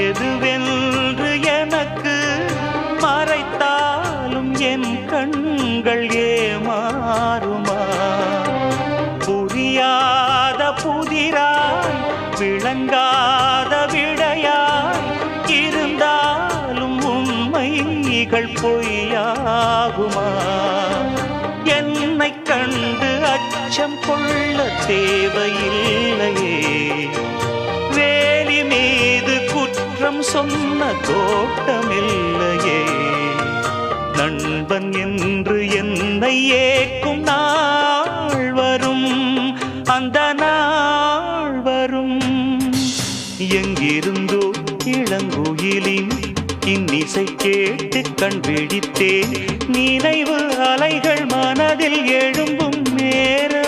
எதுவென்று எனக்கு மறைத்தாலும் என் கண்கள் ஏமாறுமா? புரியாத புதிராய் விளங்காத விடையாய் இருந்தாலும் உண்மைகள் பொய்யாகுமா? என்னை கண்டு அச்சம் கொள்ள தேவையில்லையே, வேலி மீது குற்றம் சொன்ன தோட்டமில்லையே. நண்பன் என்று என்னை ஏக்கும் நாள் வரும், அந்த நாள் வரும். எங்கிருந்தோ இளங்குயிலின் இன்னிசை கேட்டு கண் விழித்தேன். நினைவு அலைகள் மனதில் எழும்பும் நேரம்